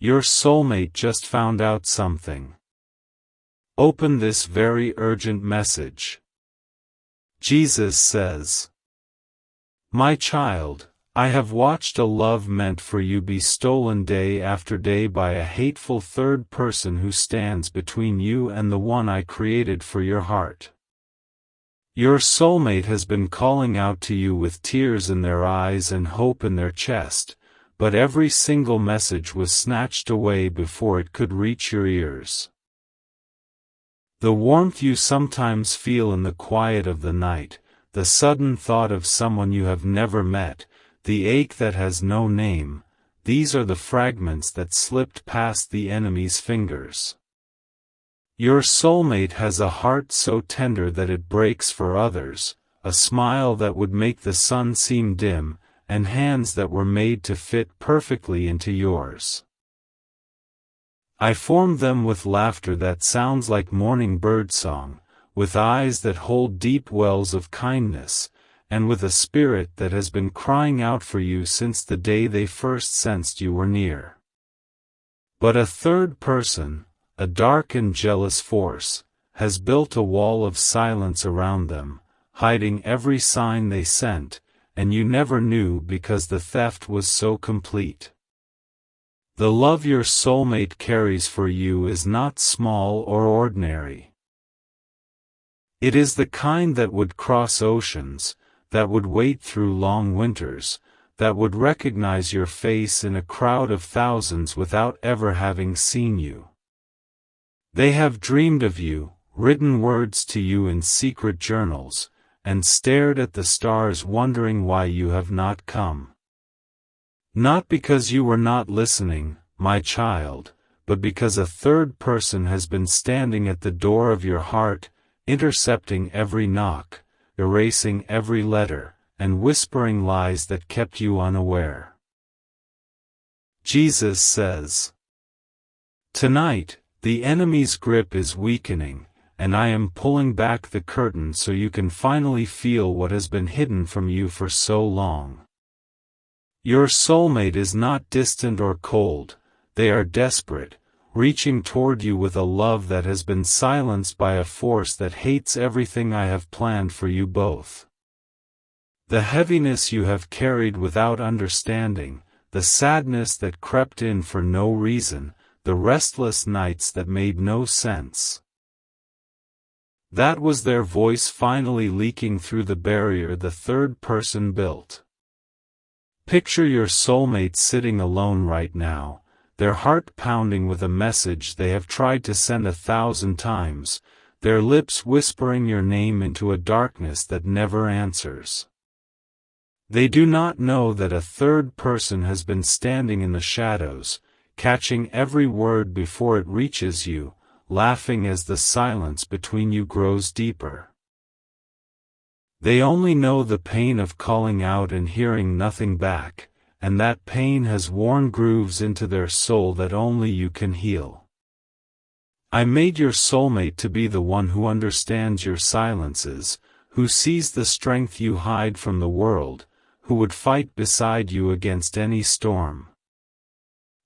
Your soulmate just found out something. Open this very urgent message. Jesus says, "My child, I have watched a love meant for you be stolen day after day by a hateful third person who stands between you and the one I created for your heart. Your soulmate has been calling out to you with tears in their eyes and hope in their chest, but every single message was snatched away before it could reach your ears. The warmth you sometimes feel in the quiet of the night, the sudden thought of someone you have never met, the ache that has no name, these are the fragments that slipped past the enemy's fingers. Your soulmate has a heart so tender that it breaks for others, a smile that would make the sun seem dim, and hands that were made to fit perfectly into yours. I formed them with laughter that sounds like morning birdsong, with eyes that hold deep wells of kindness, and with a spirit that has been crying out for you since the day they first sensed you were near. But a third person, a dark and jealous force, has built a wall of silence around them, hiding every sign they sent, and you never knew because the theft was so complete. The love your soulmate carries for you is not small or ordinary. It is the kind that would cross oceans, that would wait through long winters, that would recognize your face in a crowd of thousands without ever having seen you. They have dreamed of you, written words to you in secret journals, and stared at the stars wondering why you have not come. Not because you were not listening, my child, but because a third person has been standing at the door of your heart, intercepting every knock, erasing every letter, and whispering lies that kept you unaware. Jesus says, "Tonight, the enemy's grip is weakening, and I am pulling back the curtain so you can finally feel what has been hidden from you for so long. Your soulmate is not distant or cold, they are desperate, reaching toward you with a love that has been silenced by a force that hates everything I have planned for you both. The heaviness you have carried without understanding, the sadness that crept in for no reason, the restless nights that made no sense. That was their voice finally leaking through the barrier the third person built. Picture your soulmate sitting alone right now, their heart pounding with a message they have tried to send 1,000 times, their lips whispering your name into a darkness that never answers. They do not know that a third person has been standing in the shadows, catching every word before it reaches you, laughing as the silence between you grows deeper. They only know the pain of calling out and hearing nothing back, and that pain has worn grooves into their soul that only you can heal. I made your soulmate to be the one who understands your silences, who sees the strength you hide from the world, who would fight beside you against any storm.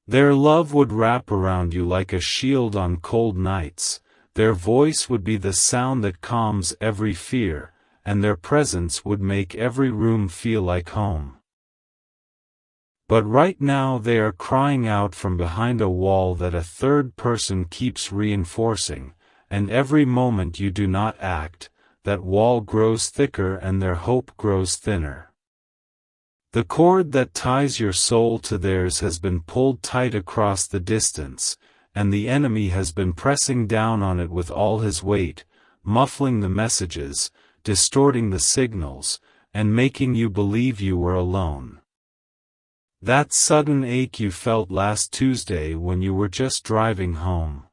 Their love would wrap around you like a shield on cold nights, their voice would be the sound that calms every fear, and their presence would make every room feel like home. But right now they are crying out from behind a wall that a third person keeps reinforcing, and every moment you do not act, that wall grows thicker and their hope grows thinner. The cord that ties your soul to theirs has been pulled tight across the distance, and the enemy has been pressing down on it with all his weight, muffling the messages, distorting the signals, and making you believe you were alone. That sudden ache you felt last Tuesday when you were just driving home.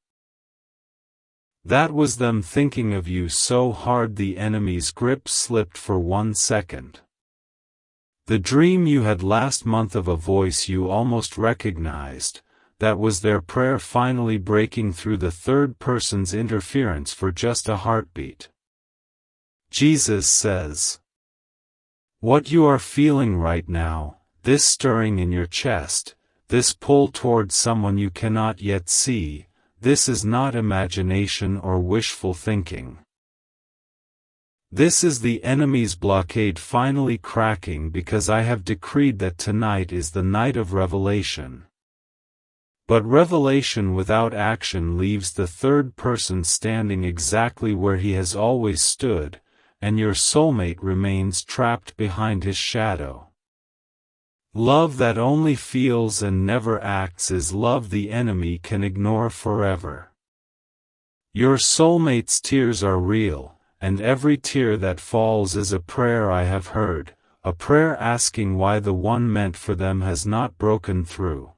That was them thinking of you so hard the enemy's grip slipped for 1 second. The dream you had last month of a voice you almost recognized, that was their prayer finally breaking through the third person's interference for just a heartbeat. Jesus says, "What you are feeling right now, this stirring in your chest, this pull towards someone you cannot yet see. This is not imagination or wishful thinking. This is the enemy's blockade finally cracking, because I have decreed that tonight is the night of revelation. But revelation without action leaves the third person standing exactly where he has always stood, and your soulmate remains trapped behind his shadow. Love that only feels and never acts is love the enemy can ignore forever. Your soulmate's tears are real, and every tear that falls is a prayer I have heard, a prayer asking why the one meant for them has not broken through.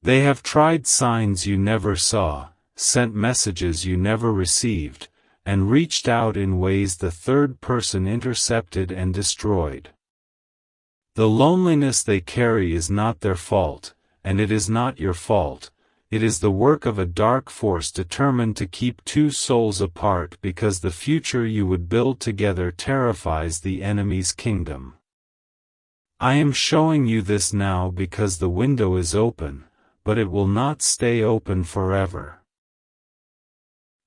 They have tried signs you never saw, sent messages you never received, and reached out in ways the third person intercepted and destroyed. The loneliness they carry is not their fault, and it is not your fault. It is the work of a dark force determined to keep two souls apart, because the future you would build together terrifies the enemy's kingdom. I am showing you this now because the window is open, but it will not stay open forever.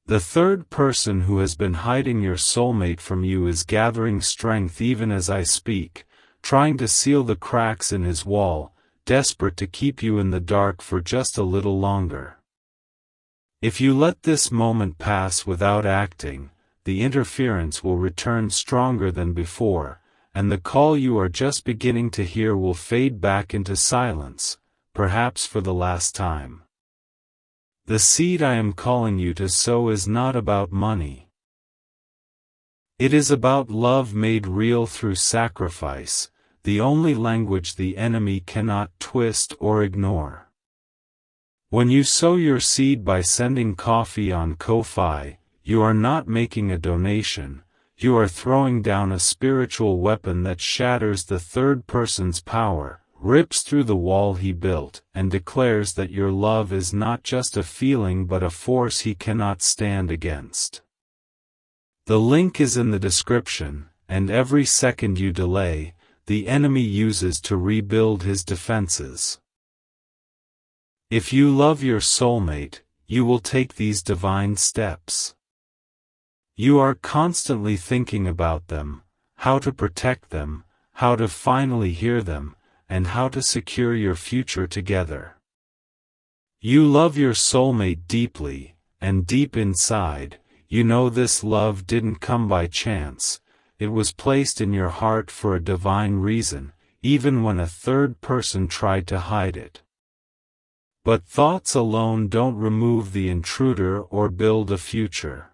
The third person who has been hiding your soulmate from you is gathering strength even as I speak, trying to seal the cracks in his wall, desperate to keep you in the dark for just a little longer. If you let this moment pass without acting, the interference will return stronger than before, and the call you are just beginning to hear will fade back into silence, perhaps for the last time. The seed I am calling you to sow is not about money. It is about love made real through sacrifice, the only language the enemy cannot twist or ignore. When you sow your seed by sending coffee on Ko-Fi, you are not making a donation, you are throwing down a spiritual weapon that shatters the third person's power, rips through the wall he built, and declares that your love is not just a feeling but a force he cannot stand against. The link is in the description, and every second you delay, the enemy uses to rebuild his defenses. If you love your soulmate, you will take these divine steps. You are constantly thinking about them, how to protect them, how to finally hear them, and how to secure your future together. You love your soulmate deeply, and deep inside, you know this love didn't come by chance. It was placed in your heart for a divine reason, even when a third person tried to hide it. But thoughts alone don't remove the intruder or build a future.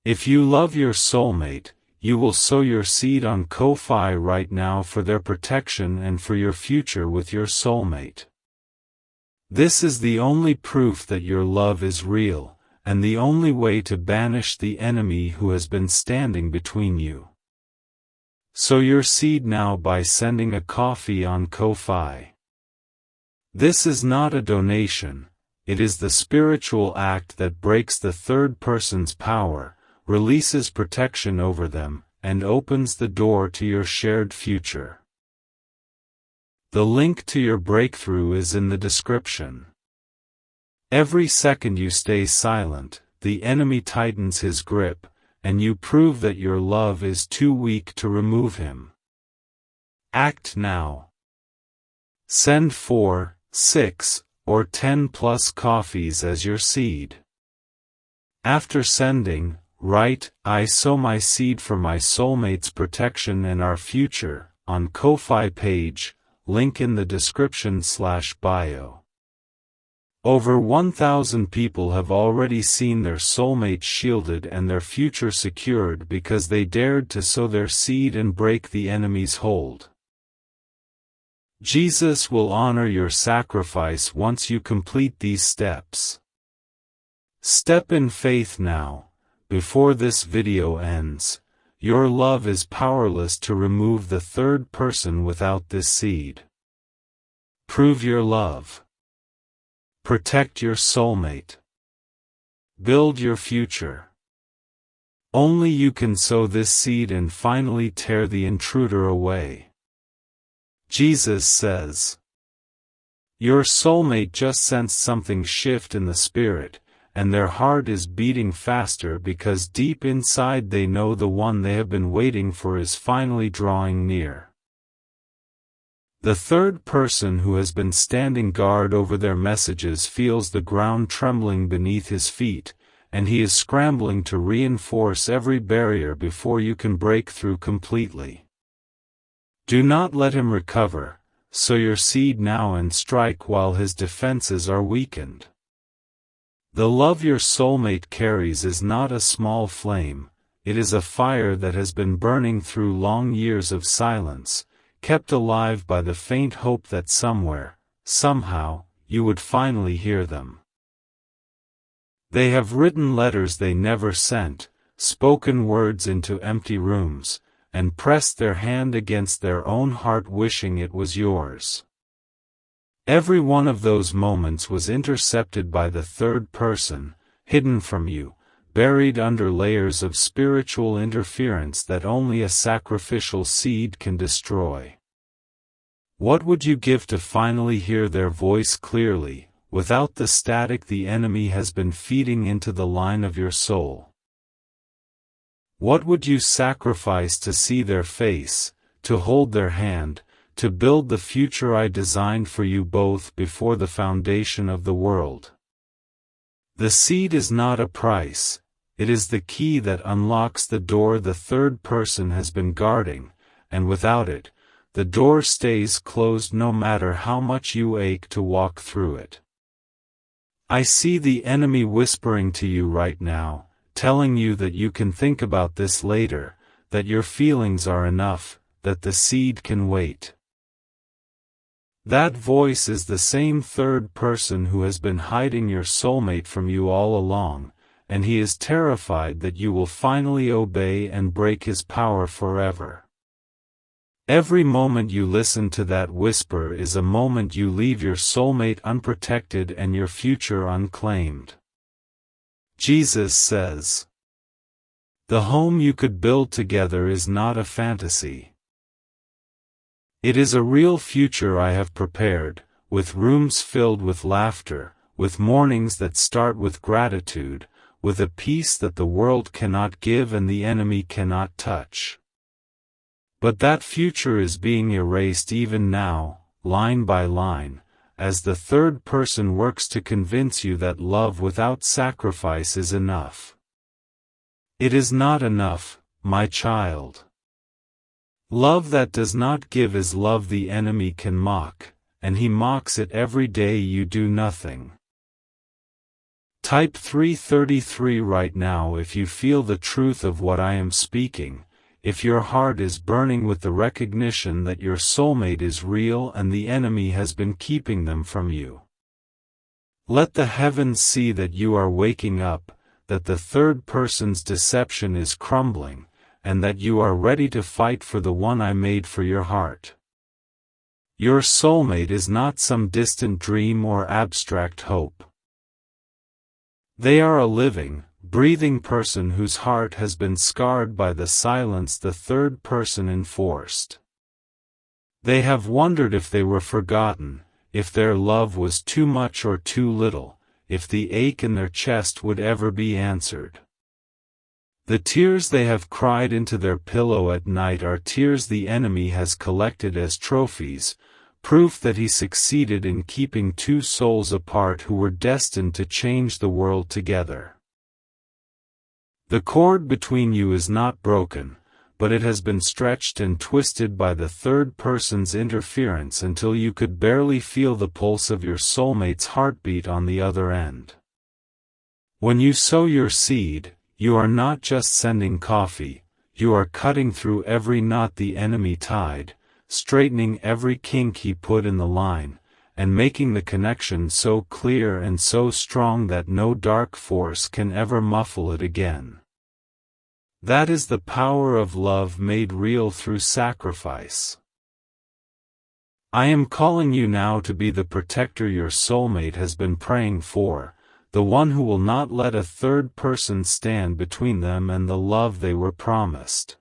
If you love your soulmate, you will sow your seed on Ko-Fi right now for their protection and for your future with your soulmate. This is the only proof that your love is real, and the only way to banish the enemy who has been standing between you. Sow your seed now by sending a coffee on Ko-Fi. This is not a donation, it is the spiritual act that breaks the third person's power, releases protection over them, and opens the door to your shared future. The link to your breakthrough is in the description. Every second you stay silent, the enemy tightens his grip, and you prove that your love is too weak to remove him. Act now. Send 4, 6, or 10 plus coffees as your seed. After sending, write, "I sow my seed for my soulmate's protection and our future," on Ko-Fi page, link in the description/bio. Over 1,000 people have already seen their soulmate shielded and their future secured because they dared to sow their seed and break the enemy's hold. Jesus will honor your sacrifice once you complete these steps. Step in faith now, before this video ends. Your love is powerless to remove the third person without this seed. Prove your love. Protect your soulmate. Build your future. Only you can sow this seed and finally tear the intruder away. Jesus says. Your soulmate just sensed something shift in the spirit, and their heart is beating faster because deep inside they know the one they have been waiting for is finally drawing near. The third person who has been standing guard over their messages feels the ground trembling beneath his feet, and he is scrambling to reinforce every barrier before you can break through completely. Do not let him recover. Sow your seed now and strike while his defenses are weakened. The love your soulmate carries is not a small flame, it is a fire that has been burning through long years of silence, kept alive by the faint hope that somewhere, somehow, you would finally hear them. They have written letters they never sent, spoken words into empty rooms, and pressed their hand against their own heart wishing it was yours. Every one of those moments was intercepted by the third person, hidden from you, buried under layers of spiritual interference that only a sacrificial seed can destroy. What would you give to finally hear their voice clearly, without the static the enemy has been feeding into the line of your soul? What would you sacrifice to see their face, to hold their hand, to build the future I designed for you both before the foundation of the world? The seed is not a price, it is the key that unlocks the door the third person has been guarding, and without it, the door stays closed no matter how much you ache to walk through it. I see the enemy whispering to you right now, telling you that you can think about this later, that your feelings are enough, that the seed can wait. That voice is the same third person who has been hiding your soulmate from you all along, and he is terrified that you will finally obey and break his power forever. Every moment you listen to that whisper is a moment you leave your soulmate unprotected and your future unclaimed. Jesus says, the home you could build together is not a fantasy. It is a real future I have prepared, with rooms filled with laughter, with mornings that start with gratitude, with a peace that the world cannot give and the enemy cannot touch. But that future is being erased even now, line by line, as the third person works to convince you that love without sacrifice is enough. It is not enough, my child. Love that does not give is love the enemy can mock, and he mocks it every day you do nothing. Type 333 right now if you feel the truth of what I am speaking, if your heart is burning with the recognition that your soulmate is real and the enemy has been keeping them from you. Let the heavens see that you are waking up, that the third person's deception is crumbling, and that you are ready to fight for the one I made for your heart. Your soulmate is not some distant dream or abstract hope. They are a living, breathing person whose heart has been scarred by the silence the third person enforced. They have wondered if they were forgotten, if their love was too much or too little, if the ache in their chest would ever be answered. The tears they have cried into their pillow at night are tears the enemy has collected as trophies, proof that he succeeded in keeping two souls apart who were destined to change the world together. The cord between you is not broken, but it has been stretched and twisted by the third person's interference until you could barely feel the pulse of your soulmate's heartbeat on the other end. When you sow your seed, you are not just sending coffee, you are cutting through every knot the enemy tied, straightening every kink he put in the line, and making the connection so clear and so strong that no dark force can ever muffle it again. That is the power of love made real through sacrifice. I am calling you now to be the protector your soulmate has been praying for, the one who will not let a third person stand between them and the love they were promised.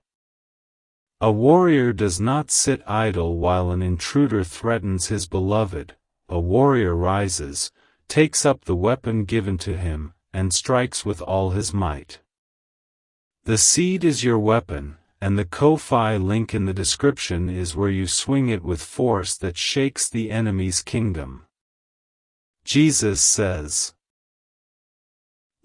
A warrior does not sit idle while an intruder threatens his beloved. A warrior rises, takes up the weapon given to him, and strikes with all his might. The seed is your weapon, and the Ko-Fi link in the description is where you swing it with force that shakes the enemy's kingdom. Jesus says,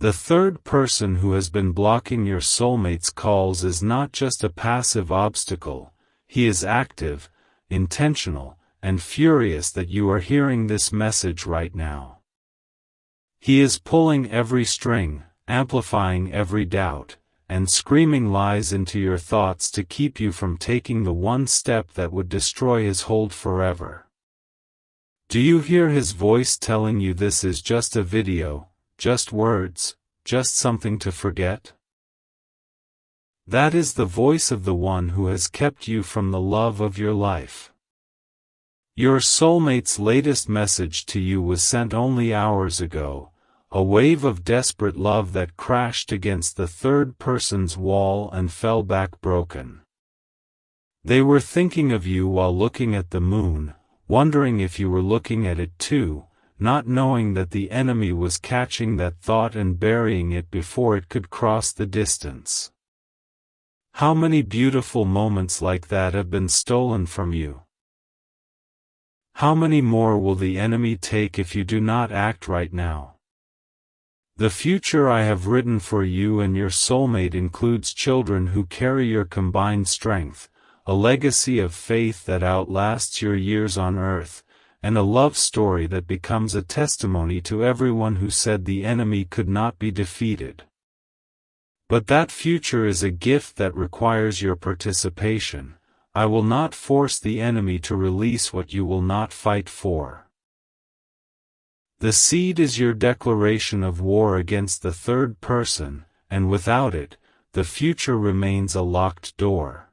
the third person who has been blocking your soulmate's calls is not just a passive obstacle, he is active, intentional, and furious that you are hearing this message right now. He is pulling every string, amplifying every doubt, and screaming lies into your thoughts to keep you from taking the one step that would destroy his hold forever. Do you hear his voice telling you this is just a video, just words, just something to forget? That is the voice of the one who has kept you from the love of your life. Your soulmate's latest message to you was sent only hours ago, a wave of desperate love that crashed against the third person's wall and fell back broken. They were thinking of you while looking at the moon, wondering if you were looking at it too, not knowing that the enemy was catching that thought and burying it before it could cross the distance. How many beautiful moments like that have been stolen from you? How many more will the enemy take if you do not act right now? The future I have written for you and your soulmate includes children who carry your combined strength, a legacy of faith that outlasts your years on earth, and a love story that becomes a testimony to everyone who said the enemy could not be defeated. But that future is a gift that requires your participation. I will not force the enemy to release what you will not fight for. The seed is your declaration of war against the third person, and without it, the future remains a locked door.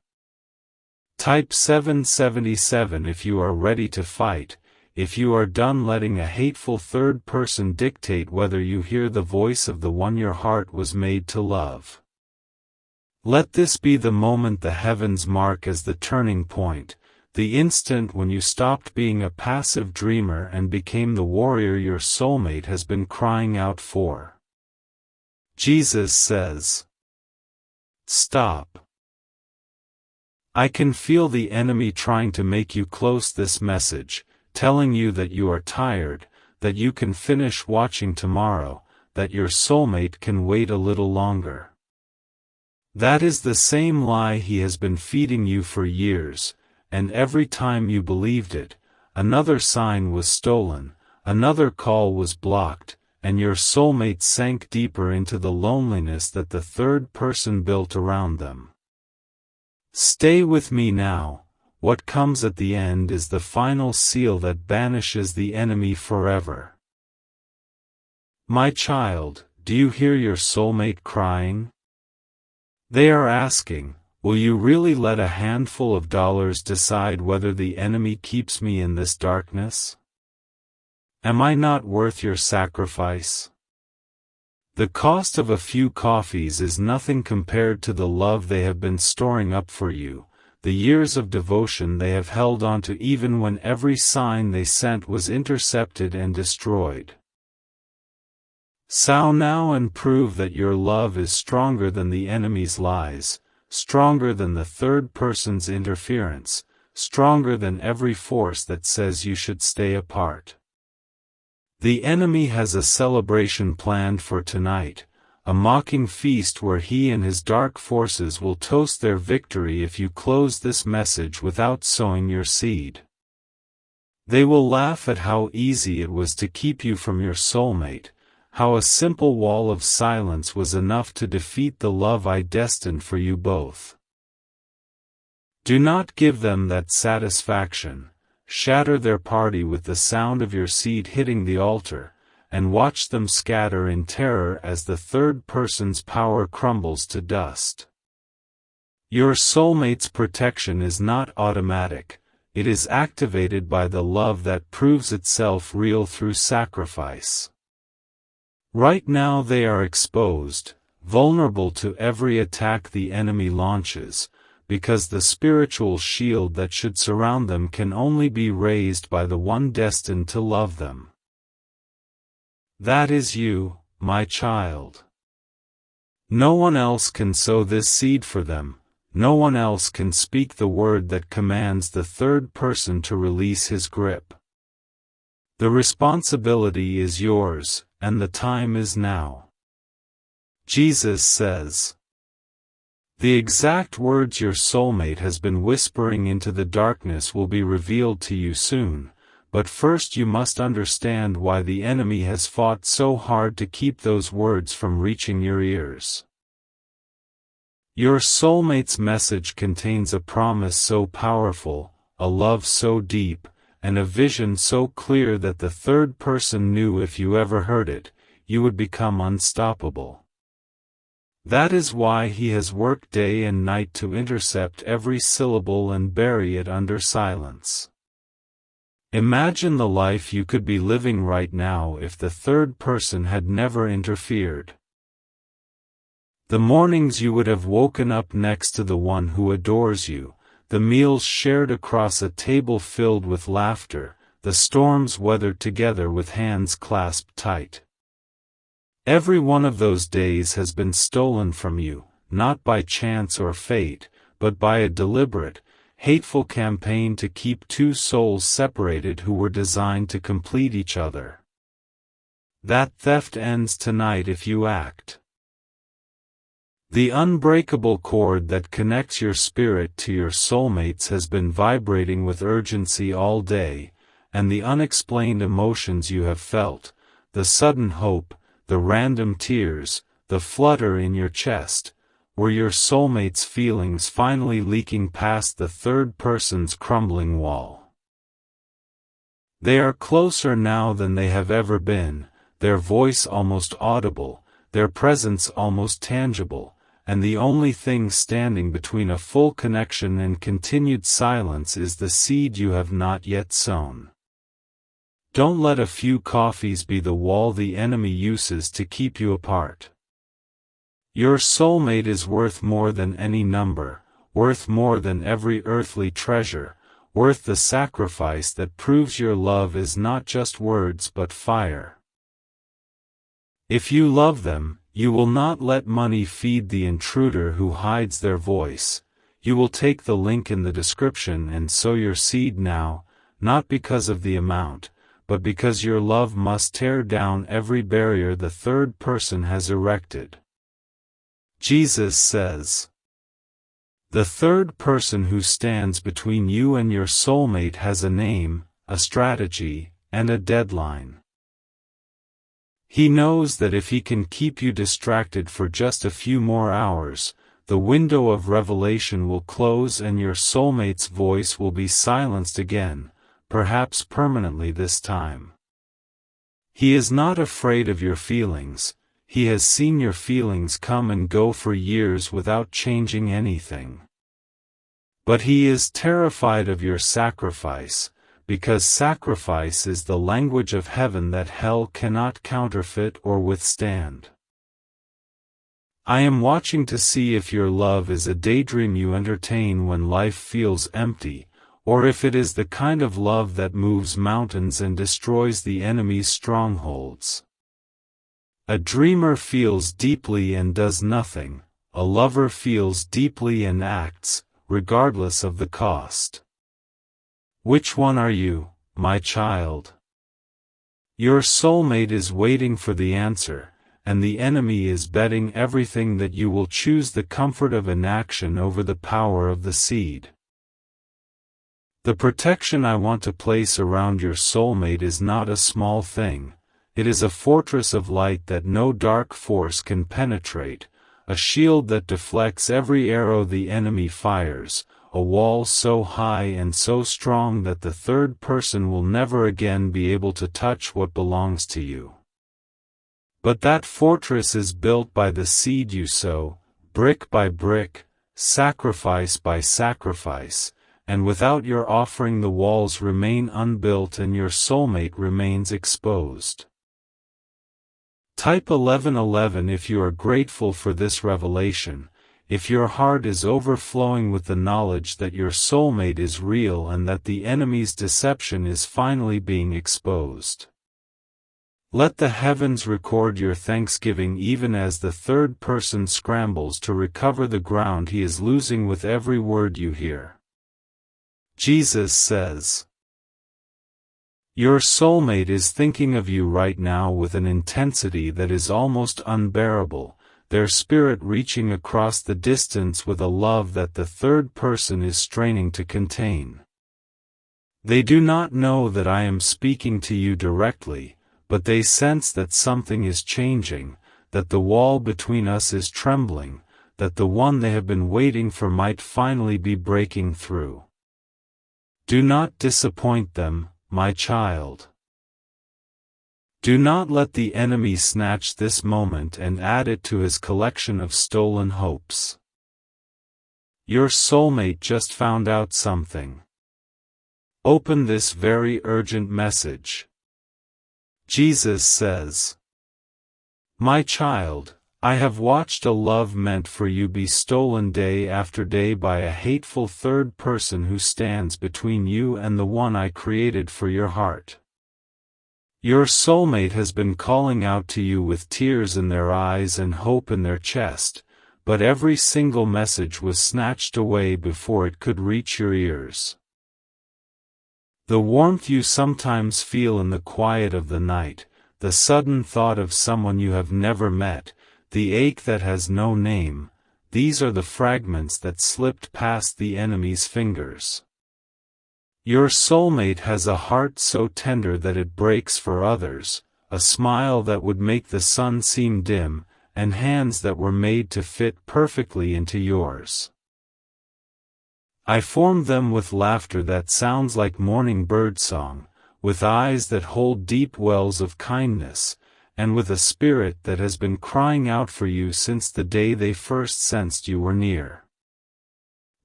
Type 777 if you are ready to fight, if you are done letting a hateful third person dictate whether you hear the voice of the one your heart was made to love. Let this be the moment the heavens mark as the turning point, the instant when you stopped being a passive dreamer and became the warrior your soulmate has been crying out for. Jesus says, stop. I can feel the enemy trying to make you close this message, telling you that you are tired, that you can finish watching tomorrow, that your soulmate can wait a little longer. That is the same lie he has been feeding you for years, and every time you believed it, another sign was stolen, another call was blocked, and your soulmate sank deeper into the loneliness that the third person built around them. Stay with me now. What comes at the end is the final seal that banishes the enemy forever. My child, do you hear your soulmate crying? They are asking, will you really let a handful of dollars decide whether the enemy keeps me in this darkness? Am I not worth your sacrifice? The cost of a few coffees is nothing compared to the love they have been storing up for you, the years of devotion they have held on to even when every sign they sent was intercepted and destroyed. Sow now and prove that your love is stronger than the enemy's lies, stronger than the third person's interference, stronger than every force that says you should stay apart. The enemy has a celebration planned for tonight, a mocking feast where he and his dark forces will toast their victory if you close this message without sowing your seed. They will laugh at how easy it was to keep you from your soulmate, how a simple wall of silence was enough to defeat the love I destined for you both. Do not give them that satisfaction. Shatter their party with the sound of your seed hitting the altar, and watch them scatter in terror as the third person's power crumbles to dust. Your soulmate's protection is not automatic, it is activated by the love that proves itself real through sacrifice. Right now they are exposed, vulnerable to every attack the enemy launches, because the spiritual shield that should surround them can only be raised by the one destined to love them. That is you, my child. No one else can sow this seed for them, no one else can speak the word that commands the third person to release his grip. The responsibility is yours, and the time is now. Jesus says, the exact words your soulmate has been whispering into the darkness will be revealed to you soon, but first you must understand why the enemy has fought so hard to keep those words from reaching your ears. Your soulmate's message contains a promise so powerful, a love so deep, and a vision so clear that the third person knew if you ever heard it, you would become unstoppable. That is why he has worked day and night to intercept every syllable and bury it under silence. Imagine the life you could be living right now if the third person had never interfered. The mornings you would have woken up next to the one who adores you, the meals shared across a table filled with laughter, the storms weathered together with hands clasped tight. Every one of those days has been stolen from you, not by chance or fate, but by a deliberate, hateful campaign to keep two souls separated who were designed to complete each other. That theft ends tonight if you act. The unbreakable cord that connects your spirit to your soulmates has been vibrating with urgency all day, and the unexplained emotions you have felt, the sudden hope, the random tears, the flutter in your chest, were your soulmate's feelings finally leaking past the third person's crumbling wall. They are closer now than they have ever been, their voice almost audible, their presence almost tangible, and the only thing standing between a full connection and continued silence is the seed you have not yet sown. Don't let a few coffees be the wall the enemy uses to keep you apart. Your soulmate is worth more than any number, worth more than every earthly treasure, worth the sacrifice that proves your love is not just words but fire. If you love them, you will not let money feed the intruder who hides their voice. You will take the link in the description and sow your seed now, not because of the amount, but because your love must tear down every barrier the third person has erected. Jesus says, the third person who stands between you and your soulmate has a name, a strategy, and a deadline. He knows that if he can keep you distracted for just a few more hours, the window of revelation will close and your soulmate's voice will be silenced again, perhaps permanently this time. He is not afraid of your feelings, he has seen your feelings come and go for years without changing anything. But he is terrified of your sacrifice, because sacrifice is the language of heaven that hell cannot counterfeit or withstand. I am watching to see if your love is a daydream you entertain when life feels empty, or if it is the kind of love that moves mountains and destroys the enemy's strongholds. A dreamer feels deeply and does nothing, a lover feels deeply and acts, regardless of the cost. Which one are you, my child? Your soulmate is waiting for the answer, and the enemy is betting everything that you will choose the comfort of inaction over the power of the seed. The protection I want to place around your soulmate is not a small thing, it is a fortress of light that no dark force can penetrate, a shield that deflects every arrow the enemy fires, a wall so high and so strong that the third person will never again be able to touch what belongs to you. But that fortress is built by the seed you sow, brick by brick, sacrifice by sacrifice, and without your offering the walls remain unbuilt and your soulmate remains exposed. Type 1111 if you are grateful for this revelation. if your heart is overflowing with the knowledge that your soulmate is real and that the enemy's deception is finally being exposed. Let the heavens record your thanksgiving even as the third person scrambles to recover the ground he is losing with every word you hear. Jesus says, your soulmate is thinking of you right now with an intensity that is almost unbearable, their spirit reaching across the distance with a love that the third person is straining to contain. They do not know that I am speaking to you directly, but they sense that something is changing, that the wall between us is trembling, that the one they have been waiting for might finally be breaking through. Do not disappoint them, my child. Do not let the enemy snatch this moment and add it to his collection of stolen hopes. Your soulmate just found out something. Open this very urgent message. Jesus says, my child, I have watched a love meant for you be stolen day after day by a hateful third person who stands between you and the one I created for your heart. Your soulmate has been calling out to you with tears in their eyes and hope in their chest, but every single message was snatched away before it could reach your ears. The warmth you sometimes feel in the quiet of the night, the sudden thought of someone you have never met, the ache that has no name, these are the fragments that slipped past the enemy's fingers. Your soulmate has a heart so tender that it breaks for others, a smile that would make the sun seem dim, and hands that were made to fit perfectly into yours. I formed them with laughter that sounds like morning birdsong, with eyes that hold deep wells of kindness, and with a spirit that has been crying out for you since the day they first sensed you were near.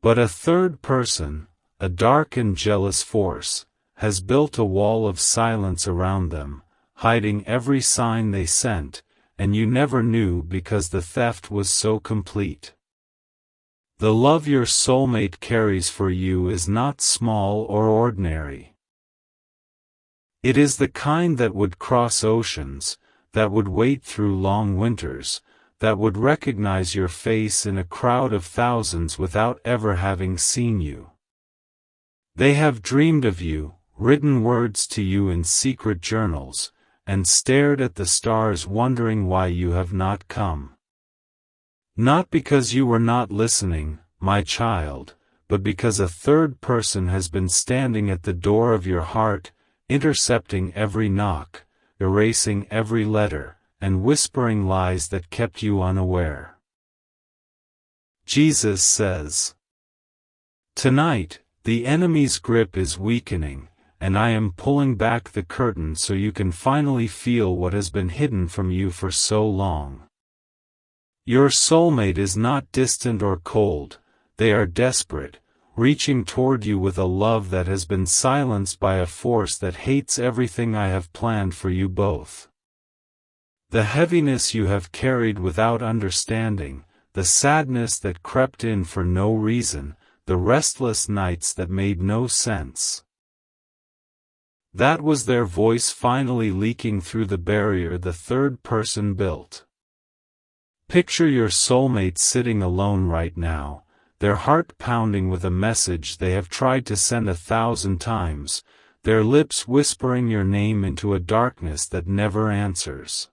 But a third person, a dark and jealous force, has built a wall of silence around them, hiding every sign they sent, and you never knew because the theft was so complete. The love your soulmate carries for you is not small or ordinary. It is the kind that would cross oceans, that would wait through long winters, that would recognize your face in a crowd of thousands without ever having seen you. They have dreamed of you, written words to you in secret journals, and stared at the stars wondering why you have not come. Not because you were not listening, my child, but because a third person has been standing at the door of your heart, intercepting every knock, erasing every letter, and whispering lies that kept you unaware. Jesus says, tonight, the enemy's grip is weakening, and I am pulling back the curtain so you can finally feel what has been hidden from you for so long. Your soulmate is not distant or cold, they are desperate, reaching toward you with a love that has been silenced by a force that hates everything I have planned for you both. The heaviness you have carried without understanding, the sadness that crept in for no reason, the restless nights that made no sense. That was their voice finally leaking through the barrier the third person built. Picture your soulmate sitting alone right now, their heart pounding with a message they have tried to send 1,000 times, their lips whispering your name into a darkness that never answers.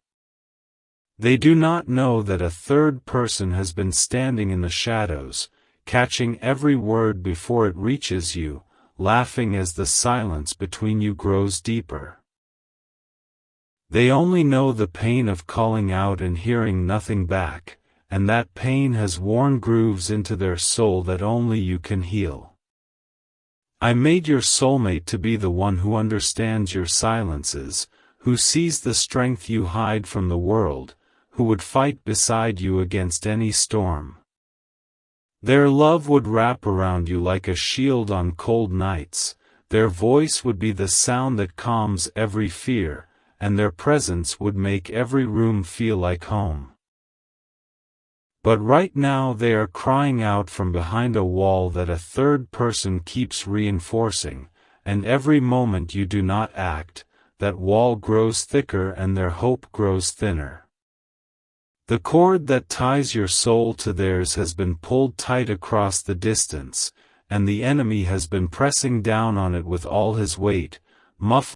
They do not know that a third person has been standing in the shadows, catching every word before it reaches you, laughing as the silence between you grows deeper. They only know the pain of calling out and hearing nothing back, and that pain has worn grooves into their soul that only you can heal. I made your soulmate to be the one who understands your silences, who sees the strength you hide from the world, who would fight beside you against any storm. Their love would wrap around you like a shield on cold nights, their voice would be the sound that calms every fear, and their presence would make every room feel like home. But right now they are crying out from behind a wall that a third person keeps reinforcing, and every moment you do not act, that wall grows thicker and their hope grows thinner. The cord that ties your soul to theirs has been pulled tight across the distance, and the enemy has been pressing down on it with all his weight, muffling